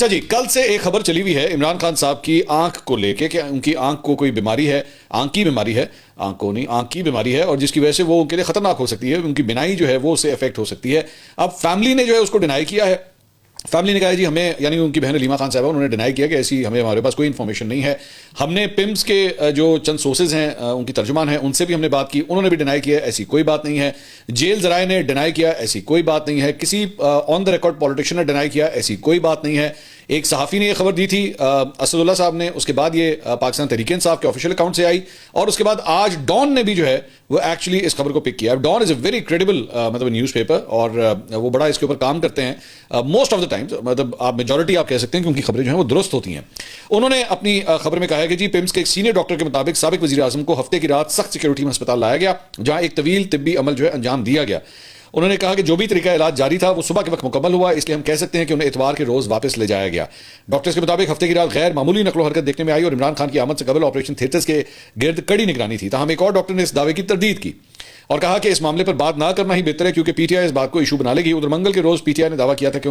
اچھا جی، کل سے ایک خبر چلی ہوئی ہے عمران خان صاحب کی آنکھ کو لے کے کہ ان کی آنکھ کو کوئی بیماری ہے، آنکھ کی بیماری ہے، آنکھ کو نہیں، آنکھ کی بیماری ہے، اور جس کی وجہ سے وہ ان کے لیے خطرناک ہو سکتی ہے، ان کی بینائی جو ہے وہ اس سے افیکٹ ہو سکتی ہے۔ اب فیملی نے جو ہے اس کو ڈینائی کیا ہے۔ فیملی نے کہا جی ہمیں، یعنی ان کی بہن علیمہ خان صاحبہ، انہوں نے ڈینائی کیا کہ ایسی ہمارے پاس کوئی انفارمیشن نہیں ہے۔ ہم نے پمس کے جو چند سورسز ہیں، ان کی ترجمان ہیں، ان سے بھی ہم نے بات کی، انہوں نے بھی ڈینائی کیا ایسی کوئی بات نہیں ہے۔ جیل ذرائع نے ڈینائی کیا ایسی کوئی بات نہیں ہے۔ کسی آن دا ریکارڈ پولیٹیشین نے ڈینائی کیا ایسی کوئی بات نہیں ہے۔ ایک صحافی نے یہ خبر دی تھی اسد اللہ صاحب نے، اس کے بعد یہ پاکستان تحریک انصاف کے آفیشیل اکاؤنٹ سے آئی، اور اس کے بعد آج ڈان نے بھی جو ہے وہ ایکچولی اس خبر کو پک کیا۔ Dawn is a very credible مطلب نیوز پیپر، اور وہ بڑا اس کے اوپر کام کرتے ہیں موسٹ آف دا ٹائم، مطلب آپ میجورٹی آپ کہہ سکتے ہیں کہ ان کی خبریں جو ہیں وہ درست ہوتی ہیں۔ انہوں نے اپنی خبر میں کہا ہے کہ جی پمس کے ایک سینئر ڈاکٹر کے مطابق سابق وزیر اعظم کو ہفتے کی رات سخت سیکورٹی میں ہسپتال لایا گیا، جہاں ایک طویل طبی عمل جو ہے انجام دیا گیا۔ انہوں نے کہا کہ جو بھی طریقہ علاج جاری تھا وہ صبح کے وقت مکمل ہوا، اس لیے ہم کہہ سکتے ہیں کہ انہیں اتوار کے روز واپس لے جایا گیا۔ ڈاکٹرز کے مطابق ہفتے کی رات غیر معمولی نقل و حرکت دیکھنے میں آئی، اور عمران خان کی آمد سے قبل آپریشن تھیٹرز کے گرد کڑی نگرانی تھی۔ تاہم ایک اور ڈاکٹر نے اس دعوے کی تردید کی اور کہا کہ اس معاملے پر بات نہ کرنا ہی بہتر ہے، کیونکہ پی ٹی آئی اس بات کو ایشو بنا لے گی۔ ادھر منگل کے روز پی ٹی آئی نے دعویٰ کیا تھا کہ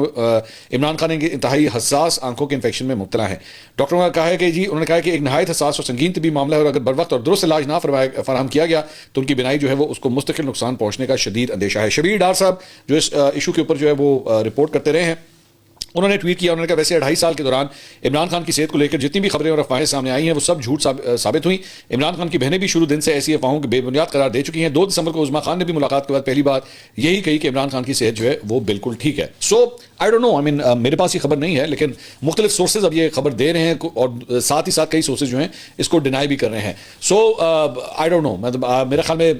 عمران خان انتہائی حساس آنکھوں کے انفیکشن میں مبتلا ہیں۔ ڈاکٹروں نے کہا ہے کہ جی انہوں نے کہا کہ ایک نہایت حساس اور سنگین طبی معاملہ ہے، اور اگر بروقت اور درست علاج نہ فراہم کیا گیا تو ان کی بینائی جو ہے وہ اس کو مستقل نقصان پہنچنے کا شدید اندیشہ ہے۔ شبیر ڈار صاحب جو اس ایشو کے اوپر جو ہے وہ رپورٹ کرتے رہے ہیں، انہوں نے ٹویٹ کیا، انہوں نے کہا ویسے 2.5 سال کے دوران عمران خان کی صحت کو لے کر جتنی بھی خبریں اور افواہیں سامنے آئی ہیں وہ سب جھوٹ ثابت ہوئیں۔ عمران خان کی بہنیں بھی شروع دن سے ایسی افواہوں کو بے بنیاد قرار دے چکی ہیں۔ 2 دسمبر کو عظمیٰ خان نے بھی ملاقات کے بعد پہلی بات یہی کہی کہ عمران خان کی صحت جو ہے وہ بالکل ٹھیک ہے۔ سو آئی ڈونٹ نو، آئی مین میرے پاس یہ خبر نہیں ہے، لیکن مختلف سورسز اب یہ خبر دے رہے ہیں، اور ساتھ ہی ساتھ کئی سورسز جو ہیں اس کو ڈینائی بھی کر رہے ہیں۔ سو آئی ڈونٹ نو، مطلب میرے خیال میں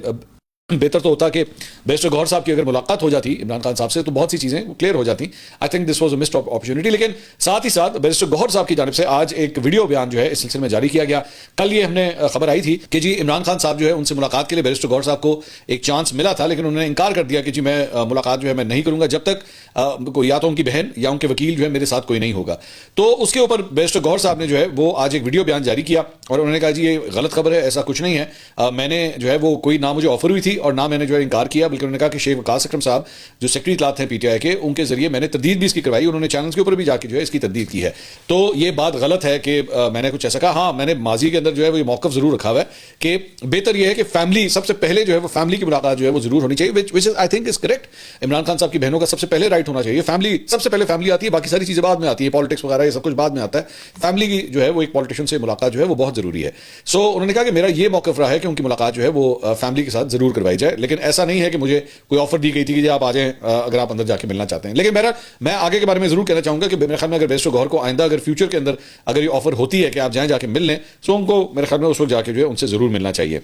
بہتر تو ہوتا کہ بیرسٹر گوہر صاحب کی اگر ملاقات ہو جاتی عمران خان صاحب سے تو بہت سی چیزیں کلیئر ہو جاتی۔ I think this was a missed opportunity. لیکن ساتھ ہی ساتھ بیرسٹر گوہر صاحب کی جانب سے آج ایک ویڈیو بیان جو ہے اس سلسلے میں جاری کیا گیا۔ کل یہ ہم نے خبر آئی تھی کہ جی عمران خان صاحب جو ہے ان سے ملاقات کے لیے بیرسٹر گوہر صاحب کو ایک چانس ملا تھا، لیکن انہوں نے انکار کر دیا کہ جی میں ملاقات جو ہے میں نہیں کروں گا جب تک یا تو ان کی بہن یا ان کے وکیل جو ہے میرے ساتھ کوئی نہیں ہوگا۔ تو اس کے اوپر بیرسٹر گوہر صاحب نے جو ہے وہ آج ایک ویڈیو بیان جاری کیا، اور انہوں نے کہا جی یہ غلط خبر ہے، ایسا کچھ نہیں ہے۔ میں نے جو ہے وہ کوئی نہ مجھے آفر ہوئی تھی اور نہ میں نے جو ہے کیا، بلکہ انہوں نے کہا کہ شیخ وقاص اکرم صاحب جو سیکرٹری اطلاعات ہیں پی ٹی آئی کے، ان کے ذریعے میں نے تردید بھی اس کی کروائی، انہوں نے چینلز کے اوپر بھی جا کے جو ہے اس کی تردید کی ہے۔ تو یہ بات غلط ہے کہ میں نے کچھ ایسا کہا۔ ہاں میں نے ماضی کے اندر جو ہے وہ یہ موقف ضرور رکھا ہوا ہے کہ بہتر یہ ہے کہ فیملی سب سے پہلے جو ہے وہ فیملی کی ملاقات جو ہے وہ ضرور ہونی چاہیے، which is I think is correct۔ Imran Khan صاحب کی بہنوں کا سب سے پہلے رائٹ ہونا چاہیے، فیملی سب سے پہلے فیملی آتی ہے، باقی ساری چیزیں بعد میں آتی ہے، پالیٹکس وغیرہ یہ سب کچھ بعد میں آتا ہے۔ فیملی کی جو ہے وہ ایک پالیٹیشین سے ملاقات جو ہے وہ بہت ضروری ہے۔ سو انہوں نے کہا کہ میرا یہ موقف رہا ہے کہ ان کی ملاقات جو ہے وہ فیملی کے ساتھ ضرور کروائی جائے، لیکن ایسا نہیں ہے کہ مجھے کوئی آفر دی گئی تھی کہ آپ آ جائیں اگر آپ اندر جا کے ملنا چاہتے ہیں۔ لیکن میں آگے کے بارے میں ضرور کہنا چاہوں گا کہ میرے خیال میں اگر بیرسٹر گوہر کو آئندہ اگر فیوچر کے اندر اگر یہ آفر ہوتی ہے کہ آپ جائیں جا کے مل لیں، سو ان کو میرے خیال میں اس وقت جا کے جو ہے ان سے ضرور ملنا چاہیے۔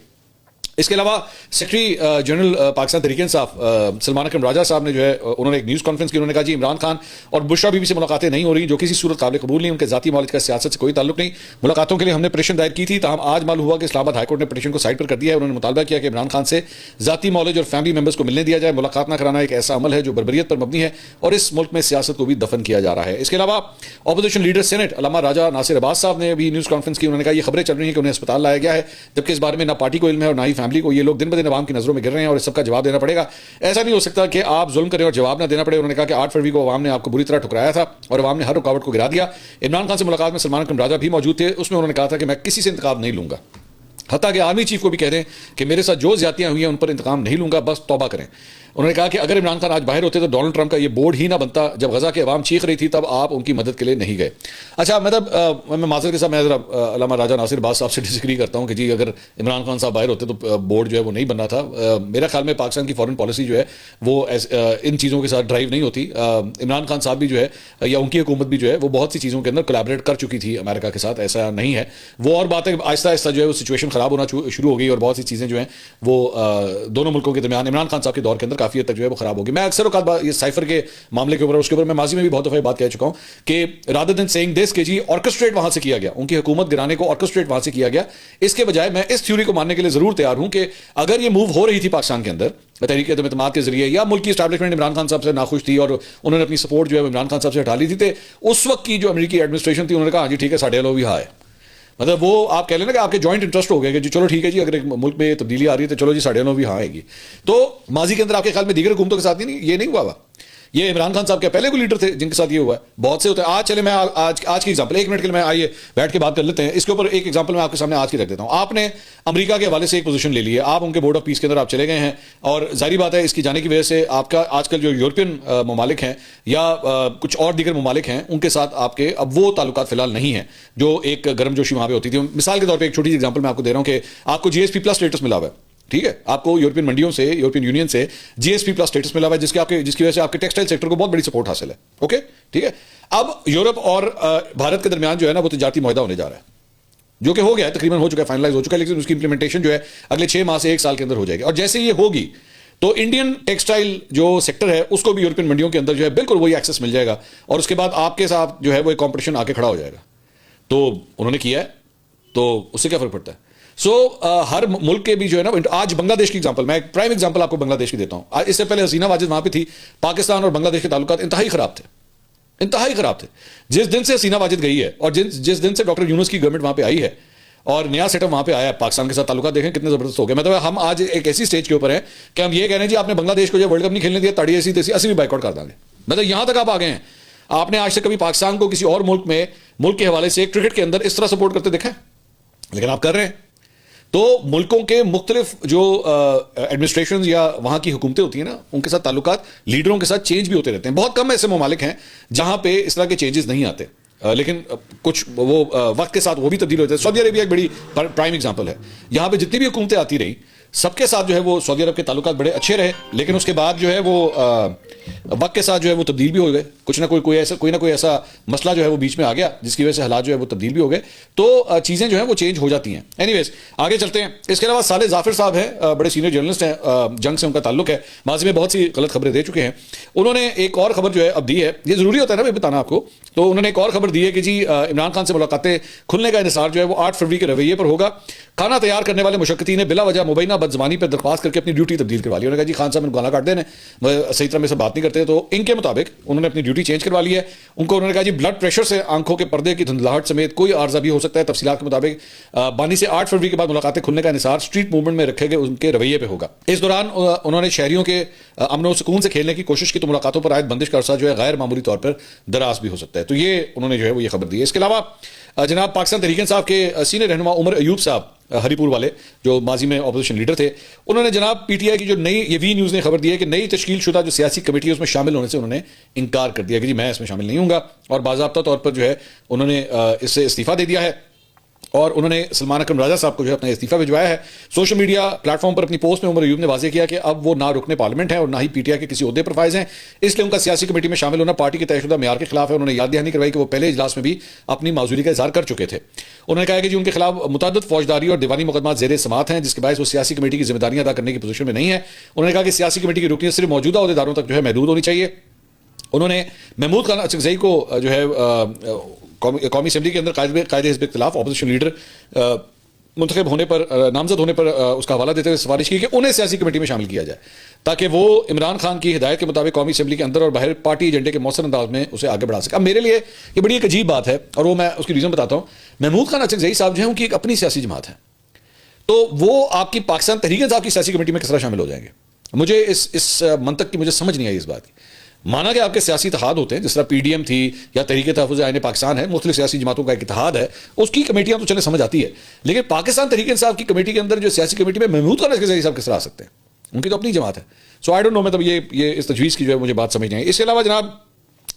اس کے علاوہ سیکرٹری جنرل پاکستان تحریک انصاف سلمان اکرم راجہ صاحب نے جو ہے انہوں نے ایک نیوز کانفرنس کی، انہوں نے کہا جی عمران خان اور بشرا بی بی سے ملاقاتیں نہیں ہو رہی، جو کسی صورت قابل قبول نہیں، ان کے ذاتی معالج کا سیاست سے کوئی تعلق نہیں۔ ملاقاتوں کے لیے ہم نے پٹیشن دائر کی تھی، تاہم آج معلوم ہوا کہ اسلام آباد ہائی کورٹ نے پٹیشن کو سائڈ پر کر دیا ہے۔ انہوں نے مطالبہ کیا کہ عمران خان سے ذاتی معالج اور فیملی ممبرس کو ملنے دیا جائے۔ ملاقات نہ کرانا ایک ایسا عمل ہے جو بربریت پر مبنی ہے اور اس ملک میں سیاست کو بھی دفن کیا جا رہا ہے۔ اس کے علاوہ اپوزیشن لیڈر سینٹ علامہ راجہ ناصر عباس صاحب نے بھی نیوز کانفرنس کی، انہوں نے کہا یہ خبریں چل رہی ہیں کہ انہیں اسپتال لایا گیا ہے، جبکہ اس بارے میں نہ پارٹی کو علم ہے اور نہ ہی فیملی کو۔ یہ لوگ دن بدن عوام کی نظروں میں گر رہے ہیں اور اس سب کا جواب دینا پڑے گا۔ ایسا نہیں ہو سکتا کہ آپ ظلم کریں اور جواب نہ دینا پڑے۔ انہوں نے کہا کہ 8 فروری کو عوام نے آپ کو بری طرح ٹھکرایا تھا اور عوام نے ہر رکاوٹ کو گرا دیا۔ عمران خان سے ملاقات میں سلمان اکرم راجہ بھی موجود تھے، اس میں انہوں نے کہا تھا کہ میں کسی سے انتقام نہیں لوں گا، حتیٰ کہ آرمی چیف کو بھی کہہ دیں کہ میرے ساتھ جو زیادتیاں ہوئی ہیں ان پر انتقام نہیں لوں گا، بس توبہ کریں۔ انہوں نے کہا کہ اگر عمران خان آج باہر ہوتے تو ڈونلڈ ٹرمپ کا یہ بورڈ ہی نہ بنتا، جب غزہ کے عوام چیخ رہی تھی تب آپ ان کی مدد کے لیے نہیں گئے۔ اچھا مطلب میں معذرت کے ساتھ میں ذرا علامہ راجہ ناصر عباس صاحب سے ڈس ایگری کرتا ہوں کہ جی اگر عمران خان صاحب باہر ہوتے تو بورڈ جو ہے وہ نہیں بننا تھا۔ میرا خیال میں پاکستان کی فارن پالیسی جو ہے وہ ان چیزوں کے ساتھ ڈرائیو نہیں ہوتی۔ عمران خان صاحب بھی جو ہے یا ان کی حکومت بھی جو ہے وہ بہت سی چیزوں کے اندر کولیبریٹ کر چکی تھی امریکہ کے ساتھ، ایسا نہیں ہے۔ وہ اور بات ہے آہستہ آہستہ جو ہے وہ سچویشن خراب ہونا شروع ہو گئی اور بہت سی چیزیں جو ہیں وہ دونوں ملکوں کے درمیان عمران خان صاحب کے دور کے اندر کافی حد تک جو ہے وہ خراب ہو گئی۔ میں اکثر اوقات یہ سائفر کے معاملے کے اوپر اس کے اوپر میں ماضی میں بھی بہت دفعہ بات کہہ چکا ہوں کہ رادر دین سیئنگ دس کہ جی آرکسٹریٹ وہاں سے کیا گیا، ان کی حکومت گرانے کو آرکسٹریٹ وہاں سے کیا گیا، اس کے بجائے میں اس تھیوری کو ماننے کے لیے ضرور تیار ہوں کہ اگر یہ موو ہو رہی تھی پاکستان کے اندر تحریک عدم اعتماد کے ذریعے یا ملک کی اسٹیبلشمنٹ عمران خان صاحب سے ناخوش تھی اور انہوں نے اپنی سپورٹ جو ہے عمران خان صاحب سے ہٹا لی تھی، اس وقت کی جو امریکی ایڈمنسٹریشن تھی انہوں نے کہا ہاں جی ٹھیک ہے ساڈے لو بھی ہاں ہے، مطلب وہ آپ کہہ لیں نا کہ آپ کے جوائنٹ انٹرسٹ ہو گئے کہ جی چلو ٹھیک ہے جی اگر ایک ملک میں تبدیلی آ رہی ہے تو چلو جی ساڑھے نو بھی ہاں آئے گی۔ تو ماضی کے اندر آپ کے خیال میں دیگر حکومتوں کے ساتھ نہیں یہ نہیں ہوا یہ عمران خان صاحب کے پہلے کوئی لیڈر تھے جن کے ساتھ یہ ہوا ہے؟ بہت سے ہوتے ہیں. آج چلے میں آج کی ایگزامپل 1 منٹ کے لیے میں آئیے بیٹھ کے بات کر لیتے ہیں اس کے اوپر. ایک ایگزامپل میں آپ کے سامنے آج کی رکھ دیتا ہوں. آپ نے امریکہ کے حوالے سے ایک پوزیشن لے لی ہے, آپ ان کے بورڈ آف پیس کے اندر آپ چلے گئے ہیں, اور ظاہری بات ہے اس کی جانے کی وجہ سے آپ کا آج کل جو یورپین ممالک ہیں یا کچھ اور دیگر ممالک ہیں ان کے ساتھ آپ کے اب وہ تعلقات فی الحال نہیں ہیں جو ایک گرم جوشی وہاں پہ ہوتی تھی. مثال کے طور پہ ایک چھوٹی سی ایگزامپل میں آپ کو دے رہا ہوں کہ آپ کو GSP پلس اسٹیٹس ملا ہوا ہے, ٹھیک ہے, آپ کو یورپین منڈیوں سے, یورپین یونین سے GSP پلس اسٹیٹس ملا ہوا ہے جس کی وجہ سے آپ کے ٹیکسٹائل سیکٹر کو بہت بڑی سپورٹ حاصل ہے. اوکے, ٹھیک ہے. اب یورپ اور بھارت کے درمیان جو ہے نا وہ تجارتی معاہدہ ہونے جا رہا ہے, جو کہ ہو گیا ہے, تقریباً ہو چکا ہے, فائنلائز ہو چکا ہے, لیکن اس کی امپلیمنٹیشن جو ہے اگلے 6 ماہ سے 1 سال کے اندر ہو جائے گی. اور جیسے یہ ہوگی تو انڈین ٹیکسٹائل جو سیکٹر ہے اس کو بھی یورپین منڈیوں کے اندر جو ہے بالکل وہی ایکسس مل جائے گا, اور اس کے بعد آپ کے ساتھ جو ہے وہ ایک کمپٹیشن آ کے کھڑا ہو جائے گا. تو انہوں نے کیا ہے, تو اس سے کیا فرق پڑتا ہے؟ ہر ملک کے بھی جو ہے نا, آج بنگلہ دیش کی ایگزامپل, میں ایک پرائم ایگزامپل آپ کو بنگلہ دیش کی دیتا ہوں. اس سے پہلے حسینہ واجد وہاں پہ تھی, پاکستان اور بنگلہ دیش کے تعلقات انتہائی خراب تھے, انتہائی خراب تھے. جس دن سے حسینہ واجد گئی ہے اور جس دن سے ڈاکٹر یونس کی گورنمنٹ وہاں پہ آئی ہے اور نیا سیٹ اپ وہاں پہ آیا ہے, پاکستان کے ساتھ تعلقات دیکھیں کتنے زبردست ہو گئے. مطلب ہم آج ایک ایسی سٹیج کے اوپر ہیں کہ ہم یہ کہہ رہے ہیں جی آپ نے بنگلہ دیش کو جو ورلڈ کپ نہیں کھیلنے دیا, تاڑی ایسی تیسی اسی بھی بائیکاٹ کر دیں گے. مطلب یہاں تک آپ آ گئے ہیں. آپ نے آج تک کبھی پاکستان کو کسی اور ملک کے حوالے سے کرکٹ کے اندر اس طرح سپورٹ کرتے دیکھا ہے؟ لیکن آپ کر رہے ہیں. تو ملکوں کے مختلف جو ایڈمنسٹریشن یا وہاں کی حکومتیں ہوتی ہیں نا, ان کے ساتھ تعلقات لیڈروں کے ساتھ چینج بھی ہوتے رہتے ہیں. بہت کم ایسے ممالک ہیں جہاں پہ اس طرح کے چینجز نہیں آتے, لیکن کچھ وہ وقت کے ساتھ وہ بھی تبدیل ہوتے ہیں. سعودی عربیہ ایک بڑی پرائم ایگزامپل ہے. یہاں پہ جتنی بھی حکومتیں آتی رہی سب کے ساتھ جو ہے وہ سعودی عرب کے تعلقات بڑے اچھے رہے, لیکن اس کے بعد جو ہے وہ وقت کے ساتھ جو ہے وہ تبدیل بھی ہو گئے. کچھ نہ کوئی نہ کوئی ایسا مسئلہ جو ہے وہ بیچ میں آ گیا جس کی وجہ سے حالات جو ہے وہ تبدیل بھی ہو گئے. تو چیزیں جو ہیں وہ چینج ہو جاتی ہیں. اینی ویز آگے چلتے ہیں. اس کے علاوہ صالح ظافر صاحب ہیں, بڑے سینئر جرنلسٹ ہیں, جنگ سے ان کا تعلق ہے, ماضی میں بہت سی غلط خبریں دے چکے ہیں. انہوں نے ایک اور خبر جو ہے اب دی ہے, یہ ضروری ہوتا ہے نا میں بتانا آپ کو. تو انہوں نے ایک اور خبر دی ہے کہ جی عمران خان سے ملاقاتیں کھلنے کا انحصار جو ہے وہ 8 فروری کے رویے پر ہوگا. کھانا تیار کرنے والے مشقتی نے بلا وجہ مبینہ بدزبانی پر درخواست کر کے اپنی ڈیوٹی تبدیل کروا لی. انہوں نے کہا جی خان صاحب نے گانا کاٹ دینے, صحیح طرح میں سے بات نہیں کرتے. تو ان کے مطابق انہوں نے اپنی ڈیوٹی چینج کروا لی ہے. ان کو انہوں نے کہا جی بلڈ پریشر سے آنکھوں کے پردے کی دھندلاہٹ سمیت کوئی عارضہ بھی ہو سکتا ہے. تفصیلات کے مطابق بانی سے 8 فروری کے بعد ملاقاتیں کھلنے کا انحصار اسٹریٹ موومنٹ میں رکھے گئے ان کے رویے پہ ہوگا. اس دوران انہوں نے شہریوں کے امن و سکون سے کھیلنے کی کوشش کی تو ملاقاتوں پر عائد بندش کا عرصہ جو ہے غیر معمولی طور پر دراز بھی ہو سکتا ہے. تو یہ انہوں نے جو ہے وہ یہ خبر دی ہے. اس کے علاوہ جناب پاکستان تحریک انصاف کے سینئر رہنما عمر ایوب صاحب ہری پور والے, جو ماضی میں اپوزیشن لیڈر تھے, انہوں نے جناب PTI کی جو نئی, یہ وی نیوز نے خبر دی ہے کہ نئی تشکیل شدہ جو سیاسی کمیٹی ہے اس میں شامل ہونے سے انہوں نے انکار کر دیا کہ جی میں اس میں شامل نہیں ہوں گا, اور باضابطہ طور پر جو ہے انہوں نے اس سے استعفیٰ دے دیا ہے. اور انہوں نے سلمان اکرم راجہ صاحب کو جو ہے اپنا استعفیٰ بھجوایا ہے. سوشل میڈیا پلیٹ فارم پر اپنی پوسٹ میں عمر ایوب نے واضح کیا کہ اب وہ نہ رکن پارلیمنٹ ہیں اور نہ ہی PTI کے کسی عہدے پر فائز ہیں, اس لیے ان کا سیاسی کمیٹی میں شامل ہونا پارٹی کے طے شدہ معیار کے خلاف ہے. انہوں نے یاد دہانی کروائی کہ وہ پہلے اجلاس میں بھی اپنی معذوری کا اظہار کر چکے تھے. انہوں نے کہا کہ جی ان کے خلاف متعدد فوجداری اور دیوانی مقدمات زیر سماعت ہیں, جس کے باعث وہ سیاسی کمیٹی کی ذمہ داریاں ادا کرنے کی پوزیشن میں نہیں ہے. انہوں نے کہا کہ سیاسی کمیٹی کی رکنیت صرف موجودہ عہدیداروں تک جو ہے محدود ہونی چاہیے. انہوں نے محمود خان اچکزئی کو جو ہے قومی اسمبلی کے اندر قائد حزب اختلاف اپوزیشن لیڈر منتخب ہونے پر, نامزد ہونے پر اس کا حوالہ دیتے ہوئے سفارش کی کہ انہیں سیاسی کمیٹی میں شامل کیا جائے تاکہ وہ عمران خان کی ہدایت کے مطابق قومی اسمبلی کے اندر اور باہر پارٹی ایجنڈے کے مؤثر انداز میں اسے آگے بڑھا سکے. اب میرے لیے یہ بڑی ایک عجیب بات ہے, اور وہ میں اس کی ریزن بتاتا ہوں. محمود خان اچکزئی صاحب جو ہیں ان کی ایک اپنی سیاسی جماعت ہے, تو وہ آپ کی پاکستان تحریک انصاف کی سیاسی کمیٹی میں کس طرح شامل ہو جائیں گے؟ مجھے اس منطق کی مجھے سمجھ نہیں آئی اس بات کی. مانا کہ آپ کے سیاسی اتحاد ہوتے ہیں, جس طرح PDM تھی یا تحریک تحفظ آئین پاکستان ہے, مختلف سیاسی جماعتوں کا ایک اتحاد ہے, اس کی کمیٹیاں تو چلے سمجھ آتی ہے, لیکن پاکستان تحریک انصاف کی کمیٹی کے اندر جو سیاسی کمیٹی میں محمود خان اچکزئی صاحب کس طرح آ سکتے ہیں؟ ان کی تو اپنی جماعت ہے. سو آئی ڈونٹ نو, مطلب یہ اس تجویز کی جو ہے مجھے بات سمجھ نہیں آئی. اس کے علاوہ جناب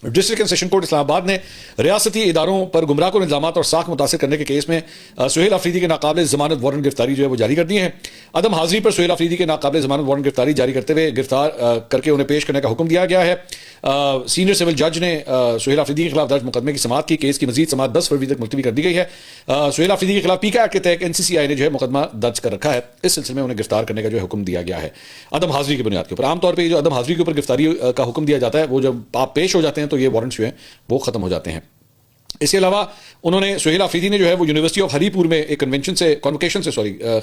ڈسٹرکٹ اینڈ سیشن کورٹ اسلام آباد نے ریاستی اداروں پر گمراہ کن الزامات اور ساکھ متاثر کرنے کے کیس میں سہیل آفریدی کے ناقابل ضمانت وارنٹ گرفتاری جو ہے وہ جاری کر دی ہے. عدم حاضری پر سہیل آفریدی کے ناقابل ضمانت وارنٹ گرفتاری جاری کرتے ہوئے گرفتار کر کے انہیں پیش کرنے کا حکم دیا گیا ہے. سینئر سول جج نے سہیل آفریدی کے خلاف درج مقدمے کی سماعت کی. کیس کی مزید سماعت 10 فروری تک ملتوی کر دی گئی ہے. سہیل آفریدی کے خلاف PK ایکٹ کے تحت NCCI نے جو ہے مقدمہ درج کر رکھا ہے. اس سلسلے میں انہیں گرفتار کرنے کا جو ہے حکم دیا گیا ہے عدم حاضری کی بنیاد کے اوپر. عام طور پہ جو عدم حاضری کے اوپر گرفتاری کا حکم دیا جاتا ہے, وہ جب آپ پیش ہو جاتے ہیں تو یہ وارنٹس جو ہیں وہ ختم ہو جاتے ہیں. اس کے علاوہ انہوں نے سہیل آفریدی نے جو ہے وہ یونیورسٹی آف ہری پور میں ایک کنونکیشن سے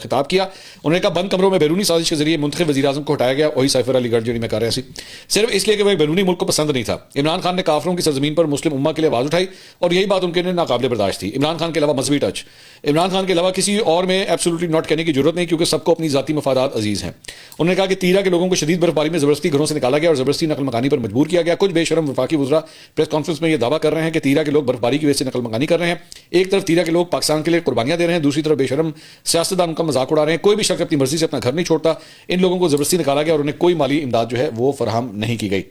خطاب کیا. انہوں نے کہا بند کمروں میں بیرونی سازش کے ذریعے منتخب وزیر اعظم کو ہٹایا گیا, وہی سیفر علی گڑھ جو میں کر رہا سی, صرف اس لیے کہ وہ ایک بیرونی ملک کو پسند نہیں تھا. عمران خان نے کافروں کی سرزمین پر مسلم امہ کے لیے آواز اٹھائی اور یہی بات ان کے لیے ناقابل برداشت تھی. عمران خان کے علاوہ مذہبی ٹچ, عمران خان کے علاوہ کسی اور میں ایبسولوٹلی ناٹ کہنے کی ضرورت نہیں, کیونکہ سب کو اپنی ذاتی مفادات عزیز ہیں. انہوں نے کہا کہ تیرا کے لوگوں کو شدید برفباری میں زبردستی گھروں سے نکالا گیا اور زبردستی نقل مکانی پر مجبور کیا گیا. کچھ بے شرم وفاقی وزراء پریس کانفرنس میں یہ دعویٰ کر رہے ہیں کہ تیرا کے لوگ برفباری کی وجہ سے نقل مکانی کر رہے ہیں. ایک طرف تیرا کے لوگ پاکستان کے لیے قربانیاں دے رہے ہیں, دوسری طرف بے شرم سیاستدان ان کا مذاق اڑا رہے ہیں. کوئی بھی شخص اپنی مرضی سے اپنا گھر نہیں چھوڑتا. ان لوگوں کو زبردستی نکالا گیا اور انہیں کوئی مالی امداد جو ہے وہ فراہم نہیں کی گئی.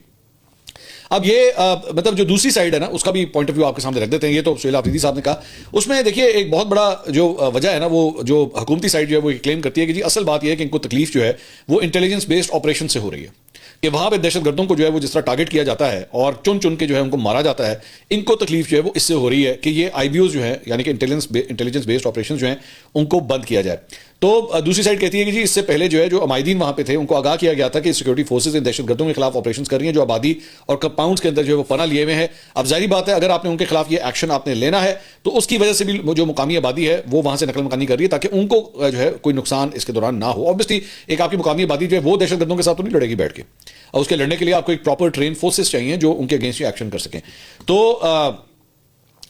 اب یہ مطلب جو دوسری سائڈ ہے نا, اس کا بھی پوائنٹ آف ویو آپ کے سامنے رکھ دیتے ہیں. یہ تو سہیل آفریدی صاحب نے کہا, اس میں دیکھیے ایک بہت بڑا جو وجہ ہے نا, وہ جو حکومتی سائڈ جو ہے وہ کلیم کرتی ہے کہ جی اصل بات یہ ہے کہ ان کو تکلیف جو ہے وہ انٹیلیجنس بیسڈ آپریشن سے ہو رہی ہے, کہ وہاں پہ دہشت گردوں کو جو ہے وہ جس طرح ٹارگٹ کیا جاتا ہے اور چن چن کے جو ہے ان کو مارا جاتا ہے, ان کو تکلیف جو ہے وہ اس سے ہو رہی ہے کہ یہ آئی بی اوز جو ہے یعنی کہ انٹیلیجنس بیسڈ آپریشن جو ہیں ان کو بند کیا جائے. تو دوسری سائڈ کہتی ہے کہ جی اس سے پہلے جو ہے جو عمائدین وہاں پہ تھے ان کو آگاہ کیا گیا تھا کہ سیکورٹی فورسز ان دہشت گردوں کے خلاف آپریشنز کر رہی ہیں جو آبادی اور کمپاؤنڈز کے اندر جو ہے وہ پناہ لیے ہوئے ہیں. اب ظاہری بات ہے اگر آپ نے ان کے خلاف یہ ایکشن آپ نے لینا ہے تو اس کی وجہ سے بھی جو مقامی آبادی ہے وہ وہاں سے نقل مکانی کر رہی ہے تاکہ ان کو جو ہے کوئی نقصان اس کے دوران نہ ہو. اوبویسلی ایک آپ کی مقامی آبادی جو ہے وہ دہشت گردوں کے ساتھ تو نہیں لڑے گی بیٹھ کے, اور اس کے لڑنے کے لیے آپ کو ایک پراپر ٹرین فورسز چاہیے جو ان کے اگینسٹ ایکشن کر سکیں. تو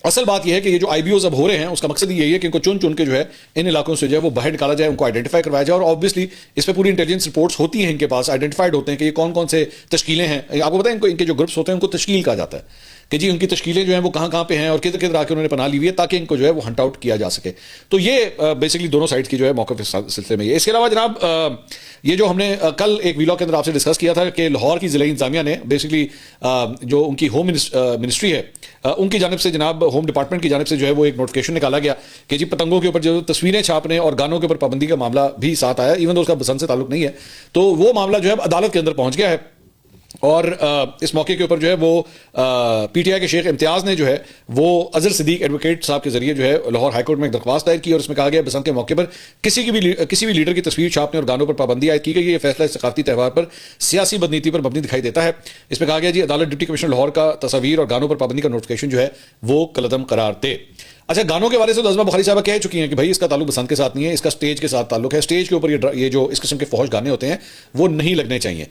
اصل بات یہ ہے کہ یہ جو آئی بی اوز اب ہو رہے ہیں اس کا مقصد یہی ہے کہ ان کو چن چن کے جو ہے ان علاقوں سے جو ہے وہ باہر نکالا جائے, ان کو آئیڈینٹیفائی کروایا جائے. اور آبویسلی اس پہ پوری انٹیلیجنس رپورٹس ہوتی ہیں ان کے پاس, آئیڈینٹیفائڈ ہوتے ہیں کہ یہ کون کون سے تشکیلیں ہیں. آپ کو پتہ ہے ان کے جو گروپس ہوتے ہیں ان کو تشکیل کہا جاتا ہے کہ جی ان کی تشکیلیں جو ہیں وہ کہاں کہاں پہ ہیں اور کدھر کدھر آ کے انہوں نے پناہ لی ہوئی ہے تاکہ ان کو جو ہے وہ ہنٹ آؤٹ کیا جا سکے. تو یہ بیسکلی دونوں سائڈ کی جو ہے موقف اس سلسلے میں. اس کے علاوہ جناب یہ جو ہم نے کل ایک ویلاگ کے اندر آپ سے ڈسکس کیا تھا کہ لاہور کی ضلعی انتظامیہ نے بیسکلی جو ان کی ہوم منسٹری ہے ان کی جانب سے, جناب ہوم ڈپارٹمنٹ کی جانب سے جو ہے وہ ایک نوٹیفکیشن نکالا گیا کہ جی پتنگوں کے اوپر جو تصویریں چھاپنے اور گانوں کے اوپر پابندی کا معاملہ بھی ساتھ آیا, ایون تو اس کا بسنت سے تعلق نہیں ہے. تو وہ معاملہ جو ہے عدالت کے اندر پہنچ گیا ہے اور اس موقع کے اوپر جو ہے وہ پی ٹی آئی کے شیخ امتیاز نے جو ہے وہ اظہر صدیق ایڈوکیٹ صاحب کے ذریعے جو ہے لاہور ہائی کورٹ میں ایک درخواست دائر کی اور اس میں کہا گیا بسنت کے موقع پر کسی بھی لیڈر کی تصویر چھاپنے اور گانوں پر پابندی عائد کی گئی. یہ فیصلہ ثقافتی تہوار پر سیاسی بدنیتی پر مبنی دکھائی دیتا ہے. اس میں کہا گیا جی عدالت ڈپٹی کمشنر لاہور کا تصاویر اور گانوں پر پابندی کا نوٹیفکیشن جو ہے وہ کالعدم قرار دے. اچھا, گانوں کے بارے سے تو عظمہ بخاری صاحبہ کہہ چکی ہیں کہ بھائی اس کا تعلق بسنت کے ساتھ نہیں ہے, اس کا اسٹیج کے ساتھ تعلق ہے. اسٹیج کے اوپر یہ جو اس قسم کے فحش گانے ہوتے ہیں وہ نہیں لگنے چاہیے.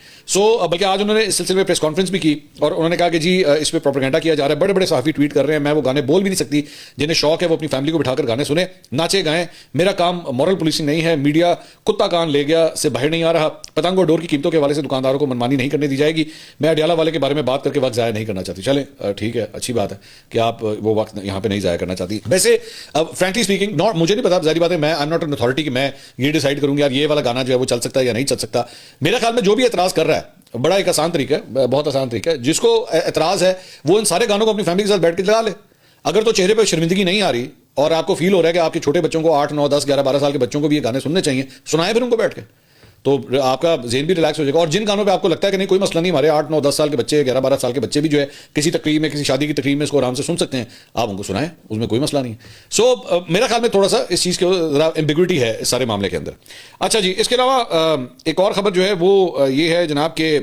بلکہ آج انہوں نے اس سلسلے میں پریس کانفرنس بھی کی اور انہوں نے کہا کہ جی اس پہ پروپیگنڈا کیا جا رہا ہے, بڑے بڑے صحافی ٹویٹ کر رہے ہیں, میں وہ گانے بول بھی نہیں سکتی. جنہیں شوق ہے وہ اپنی فیملی کو بٹھا کر گانے سنیں, ناچے گائیں. میرا کام مورل پولیسنگ نہیں ہے. میڈیا کتا کان لے گیا سے باہر نہیں آ رہا. پتنگ اور ڈور کی قیمتوں کے حوالے سے دکانداروں کو منمانی نہیں کرنے دی جائے گی. میں اڈیالہ والے کے بارے میں بات کر کے وقت ضائع نہیں کرنا چاہتی. چلیں ٹھیک ہے, اچھی بات ہے کہ آپ وہ وقت یہاں پہ نہیں ضائع کرنا چاہتی. ویسے فرینکلی اسپیکنگ مجھے نہیں پتا, ظاہری بات ہے میں ایم ناٹ این اتھارٹی کہ میں یہ ڈیسائیڈ کروں گی یار یہ والا گانا جو ہے وہ چل سکتا ہے یا نہیں چل سکتا. میرا خیال میں جو بھی اعتراض کر رہا ہے بڑا ایک آسان طریقہ ہے, بہت آسان طریقہ ہے. جس کو اعتراض ہے وہ ان سارے گانوں کو اپنی فیملی کے ساتھ بیٹھ کے لگا لے. اگر تو چہرے پہ شرمندگی نہیں آ رہی اور آپ کو فیل ہو رہا ہے کہ آپ کے چھوٹے بچوں کو 8 9 10 11 12 سال کے بچوں کو بھی یہ گانے سننے چاہیے, سنائیں پھر ان کو بیٹھ کے, تو آپ کا ذہن بھی ریلیکس ہو جائے گا. اور جن گانوں پہ آپ کو لگتا ہے کہ نہیں کوئی مسئلہ نہیں, ہمارے 8 9 10 سال کے بچے 11 12 سال کے بچے بھی جو ہے کسی تقریب میں کسی شادی کی تقریب میں اس کو آرام سے سن سکتے ہیں, آپ ان کو سنائیں, اس میں کوئی مسئلہ نہیں ہے. میرا خیال میں تھوڑا سا اس چیز کے ذرا ایمبیگوٹی ہے اس سارے معاملے کے اندر. اچھا جی, اس کے علاوہ ایک اور خبر جو ہے وہ یہ ہے جناب کہ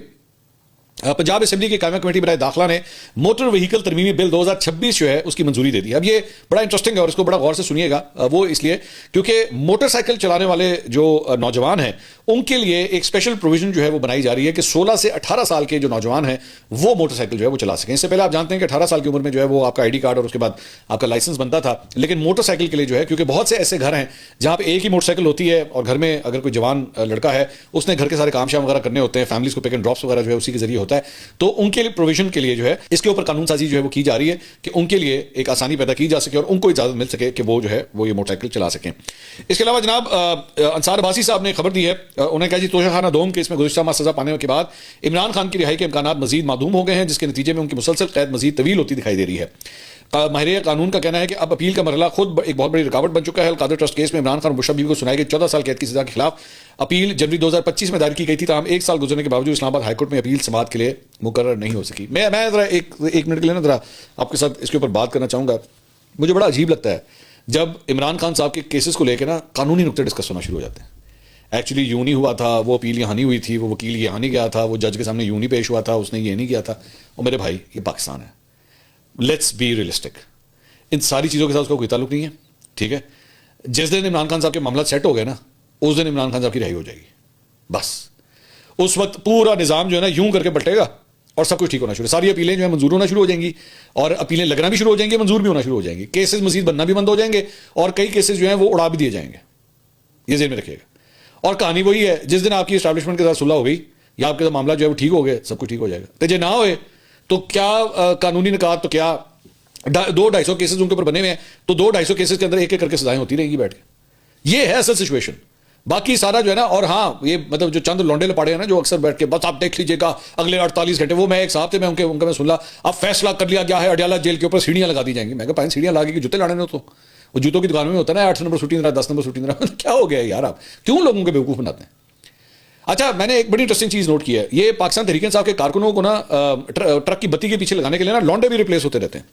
پنجاب اسمبلی کی قائمہ کمیٹی برائے داخلہ نے موٹر وہیکل ترمیمی بل 2026 جو ہے اس کی منظوری دے دی. اب یہ بڑا انٹرسٹنگ ہے اور اس کو بڑا غور سے سنیے گا. وہ اس لیے کیونکہ موٹر سائیکل چلانے والے جو نوجوان ہیں ان کے لیے ایک اسپیشل پروویژن جو ہے وہ بنائی جا رہی ہے کہ 16 سے 18 سال کے جو نوجوان ہیں وہ موٹر سائیکل جو ہے وہ چلا سکیں. اس سے پہلے آپ جانتے ہیں کہ 18 سال کی عمر میں جو ہے وہ آپ کا آئی ڈی کارڈ اور اس کے بعد آپ کا لائسنس بنتا تھا, لیکن موٹر سائیکل کے لیے جو ہے کیونکہ بہت سے ایسے گھر ہیں جہاں پہ ایک ہی موٹر سائیکل ہوتی ہے اور گھر میں اگر کوئی جوان لڑکا ہے اس نے گھر کے سارے کام شام وغیرہ کرنے ہوتے ہیں, فیملیز کو پک اینڈ ڈراپس وغیرہ جو ہے اسی کے ذریعے ہوتا ہے, تو ان کے لیے پروویژن کے لیے جو ہے اس کے اوپر قانون سازی جو ہے وہ کی جا رہی ہے کہ ان کے لیے ایک آسانی پیدا کی جا سکے اور ان کو اجازت مل سکے کہ وہ جو ہے وہ یہ موٹر سائیکل چلا سکیں. اس کے علاوہ جناب انصار عباسی صاحب نے خبر دی ہے, انہوں نے کہا جی توشہ خانہ دوم کیس میں گزشتہ ماہ سزا پانے کے بعد عمران خان کی رہائی کے امکانات مزید معدوم ہو گئے ہیں, جس کے نتیجے میں ان کی مسلسل قید مزید طویل ہوتی دکھائی دے رہی ہے. ماہر قانون کا کہنا ہے کہ اب اپیل کا مرحلہ خود ایک بہت بڑی رکاوٹ بن چکا ہے. القادر ٹرسٹ کیس میں عمران خان بشرا بیوی کو سنائی گئی 14 سال قید کی سزا کے خلاف اپیل جنوری 2025 میں دائر کی گئی تھی, تاہم 1 سال گزرنے کے باوجود اسلام آباد ہائی کورٹ میں اپیل سماعت کے لیے مقرر نہیں ہو سکی. میں ذرا ایک منٹ کے لیے نا ذرا آپ کے ساتھ اس کے اوپر بات کرنا چاہوں گا. مجھے بڑا عجیب لگتا ہے جب عمران خان صاحب کے کیسز کو لے کے نا قانونی نقطے ڈسکس ہونا شروع ہو جاتے ہیں. ایکچولی یوں نہیں ہوا تھا, وہ اپیل یہاں نہیں ہوئی تھی, وہ وکیل یہاں نہیں گیا تھا, وہ جج کے سامنے یوں نہیں پیش ہوا تھا, اس نے یہ نہیں کیا تھا. اور میرے بھائی یہ پاکستان ہے, لیٹس بی ریئلسٹک. ان ساری چیزوں کے ساتھ اس کا کوئی تعلق نہیں ہے. ٹھیک ہے, جس دن عمران خان صاحب کے معاملات سیٹ ہو گئے نا, اس دن عمران خان صاحب کی رہائی ہو جائے گی. بس اس وقت پورا نظام جو ہے نا یوں کر کے پلٹے گا اور سب کچھ ٹھیک ہونا شروع. ساری اپیلیں جو ہے منظور ہونا شروع ہو جائیں گی, اور اپیلیں لگنا بھی شروع ہو جائیں گی, منظور بھی ہونا شروع ہو جائیں گی. کیسز مزید بننا بھی بند ہو جائیں گے, اور کئی کیسز جو ہیں وہ اڑا بھی دیے جائیں گے. یہ ذہن میں رکھیے گا. اور کہانی وہی ہے, جس دن آپ کی اسٹیبلشمنٹ کے ساتھ صلح ہو گئی یا آپ کے ساتھ معاملہ جو ہے وہ ٹھیک ہو گئے, سب کچھ ٹھیک ہو جائے گا. تو نہ ہوئے تو کیا قانونی نکات, تو کیا 200-250 کیسز ان کے اوپر بنے ہوئے ہیں, تو 200-250 کیسز کے اندر ایک ایک کر کے سزائیں ہوتی رہیں گی بیٹھ کے. یہ ہے اصل سچویشن. باقی سارا جو ہے نا, اور ہاں یہ مطلب جو چند لونڈے لپاڑے ہیں نا جو اکثر بیٹھ کے بس آپ دیکھ لیجیے گا اگلے 48 گھنٹے, وہ میں ایک صاحب تھے, میں ان کا میں سن لا, اب فیصلہ کر لیا گیا ہے اڈیالہ جیل کے اوپر سیڑھیاں لگا دی جائیں گی. میں کہا 5 سیڑھیاں لگا کے جوتے لانے تو وہ جوتوں کی دکان میں ہوتا ہے نا, 8 نمبر سوٹی 10 نمبر سوٹی, کیا ہو گیا یار, آپ کیوں لوگوں کے بیوقوف بناتے ہیں. اچھا, میں نے ایک بڑی انٹرسٹنگ چیز نوٹ کی ہے, یہ پاکستان تحریک انصاف کے کارکنوں کو نا ٹرک کی بتی کے پیچھے لگانے کے لیے نا لونڈے بھی ریپلیس ہوتے رہتے ہیں.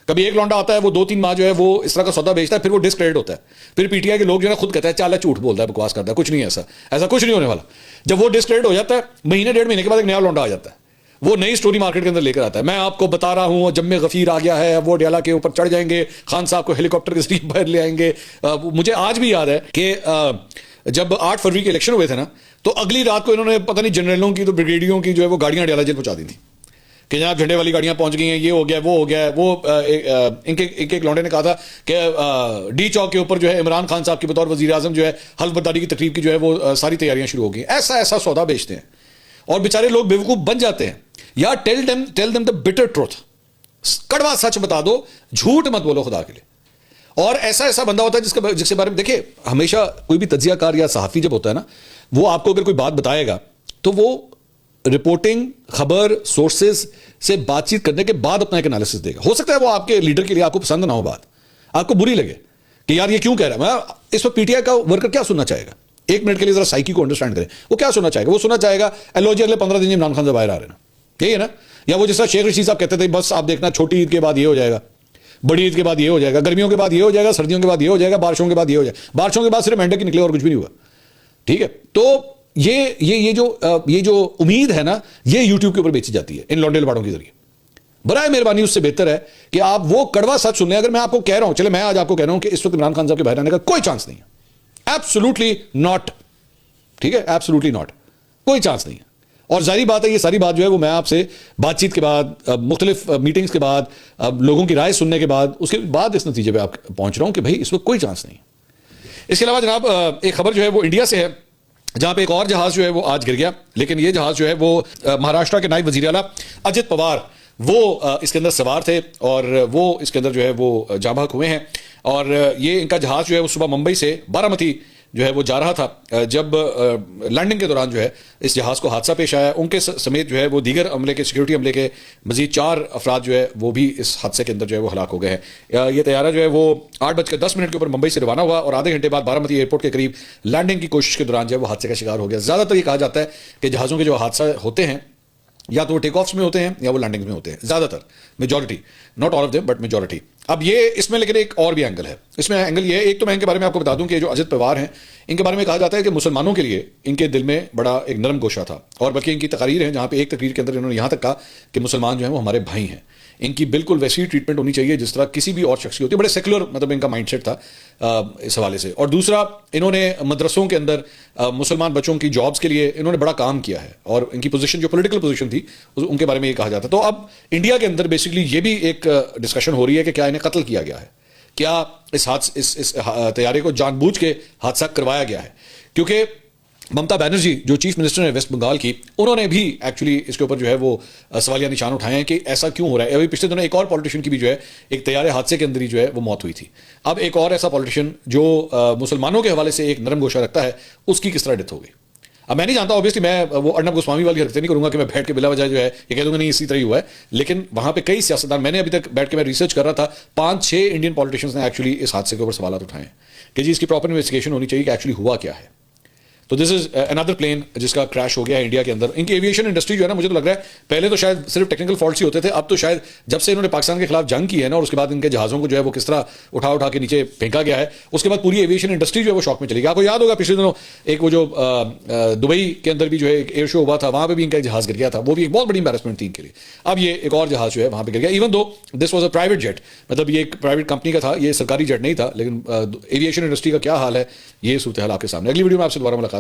کبھی ایک لونڈا آتا ہے, وہ 2-3 ماہ جو ہے وہ اس طرح کا سودا بیچتا ہے, پھر وہ ڈسکریڈٹ ہوتا ہے. پھر پی ٹی آئی کے لوگ جو ہے خود کہتا ہے چالا جھوٹ بولتا ہے, بکواس کرتا ہے, کچھ نہیں ہے ایسا کچھ نہیں ہونے والا. جب وہ ڈسکریڈٹ ہو جاتا ہے, مہینے 1.5 مہینے کے بعد ایک نیا لونڈا آ جاتا ہے, وہ نئی سٹوری مارکیٹ کے اندر لے کر آتا ہے. میں آپ کو بتا رہا ہوں, جب میں غفیر آ گیا ہے, وہ ڈیالہ کے اوپر چڑھ جائیں گے, خان صاحب کو ہیلی کاپٹر کے ذریعے باہر لے آئیں گے. مجھے آج بھی یاد ہے کہ جب 8 فروری کے الیکشن ہوئے تھے نا, تو اگلی رات کو انہوں نے پتہ نہیں جنرلوں کی تو بریگیڈیوں کی جو ہے وہ گاڑیاں ڈیالہ جیل پہنچا دی تھیں کہ جناب جھنڈے والی گاڑیاں پہنچ گئی ہیں, یہ ہو گیا وہ ہو گیا. وہ ایک لونڈے نے کہا تھا کہ ڈی چوک کے اوپر جو ہے عمران خان صاحب کے بطور وزیر اعظم جو ہے حلف برداری کی تقریب کی جو ہے وہ ساری تیاریاں شروع ہو گئی. ایسا سودا بیچتے ہیں اور بیچارے لوگ بیوقوف بن جاتے ہیں. یا ٹیل دم دا بٹر ٹروتھ, کڑوا سچ بتا دو, جھوٹ مت بولو خدا کے لیے. اور ایسا بندہ ہوتا ہے جس کے بارے میں دیکھیں, ہمیشہ کوئی بھی تجزیہ کار یا صحافی جب ہوتا ہے نا, وہ آپ کو اگر کوئی بات بتائے گا تو وہ رپورٹنگ, خبر, سورسز سے بات چیت کرنے کے بعد اپنا ایک انالیسس دے گا. ہو سکتا ہے وہ آپ کے لیڈر کے لیے آپ کو پسند نہ ہو بات, آپ کو بری لگے کہ یار یہ کیوں کہہ رہا ہے. اس وقت پی ٹی آئی کا ورکر کیا سننا چاہے گا, 1 منٹ کے لیے ذرا سائیکی کو انڈرسٹینڈ کریں, وہ کیا سننا چاہے گا. وہ سننا چاہے گا ایلو جی اگلے 15 دن عمران خان سے باہر آ رہے ہیں, یہی ہے نا. یا وہ جس طرح شیخ رشید صاحب کہتے تھے, بس آپ دیکھنا چھوٹی عید کے بعد یہ ہو جائے گا, بڑی عید کے بعد یہ ہو جائے گا, گرمیوں کے بعد یہ ہو جائے گا, سردیوں کے بعد یہ ہو جائے گا, بارشوں کے بعد یہ ہو جائے گا. بارشوں کے بعد صرف مینڈک نکلے اور کچھ بھی نہیں ہوا. ٹھیک ہے, تو یہ جو امید ہے نا, یہ یوٹیوب کے اوپر بیچی جاتی ہے ان لونڈے لپاڑوں کے ذریعے. برائے مہربانی اس سے بہتر ہے کہ آپ وہ کڑوا سچ سن لیں. اگر میں آپ کو کہہ رہا ہوں, چلے میں آج آپ کو کہہ رہا ہوں کہ اس وقت عمران خان صاحب کے باہر آنے کا کوئی چانس نہیں ہے, ایبسولوٹلی ناٹ. ٹھیک ہے, ایبسولوٹلی ناٹ, کوئی چانس نہیں ہے. اور ظاہری بات ہے, یہ ساری بات جو ہے وہ میں آپ سے بات چیت کے بعد, مختلف میٹنگز کے بعد, لوگوں کی رائے سننے کے بعد, اس کے بعد اس نتیجے پہ آپ پہنچ رہا ہوں کہ بھائی اس وقت کوئی چانس نہیں. اس کے علاوہ جناب ایک خبر جو ہے وہ انڈیا سے ہے, جہاں پہ ایک اور جہاز جو ہے وہ آج گر گیا. لیکن یہ جہاز جو ہے وہ مہاراشٹر کے نائب وزیر اعلیٰ اجت پوار وہ اس کے اندر سوار تھے, اور وہ اس کے اندر جو ہے وہ جاں بحق ہوئے ہیں. اور یہ ان کا جہاز جو ہے وہ صبح ممبئی سے بارامتی جو ہے وہ جا رہا تھا. جب لینڈنگ کے دوران جو ہے اس جہاز کو حادثہ پیش آیا, ان کے سمیت جو ہے وہ دیگر عملے کے, سیکورٹی عملے کے مزید 4 افراد جو ہے وہ بھی اس حادثے کے اندر جو ہے وہ ہلاک ہو گئے ہیں. یہ طیارہ جو ہے وہ 8:10 کے اوپر ممبئی سے روانہ ہوا, اور آدھے گھنٹے بعد بارامتی ایئرپورٹ کے قریب لینڈنگ کی کوشش کے دوران جو ہے وہ حادثے کا شکار ہو گیا. زیادہ تر یہ کہا جاتا ہے کہ جہازوں کے جو حادثہ ہوتے ہیں یا تو وہ ٹیک آفس میں ہوتے ہیں یا وہ لینڈنگ میں ہوتے ہیں, زیادہ تر, majority, not all of them but majority. اب یہ اس میں لیکن ایک اور بھی اینگل ہے. اس میں اینگل یہ ہے, ایک تو میں ان کے بارے میں آپ کو بتا دوں کہ جو اجت پوار ہیں, ان کے بارے میں کہا جاتا ہے کہ مسلمانوں کے لیے ان کے دل میں بڑا ایک نرم گوشہ تھا. اور بلکہ ان کی تقاریر ہیں, جہاں پہ ایک تقریر کے اندر انہوں نے یہاں تک کہا کہ مسلمان جو ہیں وہ ہمارے بھائی ہیں, ان کی بالکل ویسی ٹریٹمنٹ ہونی چاہیے جس طرح کسی بھی اور شخص کی ہوتی ہے. بڑے سیکولر مطلب ان کا مائنڈ سیٹ تھا اس حوالے سے. اور دوسرا, انہوں نے مدرسوں کے اندر مسلمان بچوں کی جابس کے لیے انہوں نے بڑا کام کیا ہے, اور ان کی پوزیشن جو پولیٹیکل پوزیشن تھی ان کے بارے میں یہ کہا جاتا ہے. تو اب انڈیا کے اندر بیسکلی یہ بھی ایک ڈسکشن ہو رہی ہے کہ کیا انہیں قتل کیا گیا ہے, کیا اس طیارے کو جان بوجھ کے حادثہ کروایا گیا ہے. کیونکہ ممتا بینرجی جو چیف منسٹر ہیں ویسٹ بنگال کی, انہوں نے بھی ایکچولی اس کے اوپر جو ہے وہ سوالیہ نشان اٹھائے ہیں کہ ایسا کیوں ہو رہا ہے. ابھی پچھلے دنوں ایک اور پولیٹیشین کی بھی جو ہے ایک طیارے حادثے کے اندر ہی جو ہے وہ موت ہوئی تھی. اب ایک اور ایسا پولیٹیشین جو مسلمانوں کے حوالے سے ایک نرم گوشہ رکھتا ہے, اس کی کس طرح ڈیتھ ہو گئی. اب میں نہیں جانتا, اوبیسلی میں وہ ارنب گوسوامی والی حرکتیں نہیں کروں گا کہ میں بیٹھ کے بلا وجہ جو ہے یہ کہہ دوں گا نہیں اسی طرح ہی ہوا ہے. لیکن وہاں پہ کئی سیاستدان, میں نے ابھی تک بیٹھ کے میں ریسرچ کر رہا تھا, 5-6 انڈین پولیٹیشینس نے ایکچولی اس حادثے کے اوپر سوالات اٹھائے ہیں کہ جی اس کی پراپر انویسٹیگیشن ہونی چاہیے کہ ایکچولی ہوا کیا ہے. تو دس از اندر پلین جس کا کریش ہو گیا ہے انڈیا کے اندر. ان کی ایویشن انڈسٹری جو ہے نا, مجھے تو لگ رہا ہے پہلے تو شاید صرف ٹیکنیکل فالٹس ہی ہوتے تھے, اب تو شاید جب سے انہوں نے پاکستان کے خلاف جنگ کی ہے نا, اور اس کے بعد ان کے جہازوں کو جو ہے وہ کس طرح اٹھا کے نیچے پھینکا گیا ہے, اس کے بعد پوری ایویشن انڈسٹری جو ہے وہ شوق میں چلی گئی. آپ کو یاد ہوگا پچھلے دنوں ایک وہ جو دبئی کے اندر بھی جو ہے ایک ایئر شو ہوا تھا, وہاں پہ بھی ان کا ایک جہاز گر گیا تھا, وہ بھی ایک بہت بڑی امبیرسمنٹ تھی ان کے لیے. اب یہ ایک اور جہاز جو ہے وہاں پہ گر گیا, even though this was a private jet, مطلب یہ ایک پرائیویٹ کمپنی کا تھا, یہ سرکاری جیٹ نہیں تھا, لیکن ایویشن انڈسٹری کا کیا حال ہے یہ صورتحال آپ کے سامنے. اگلی ویڈیو میں آپ سے دوبارہ ملاقات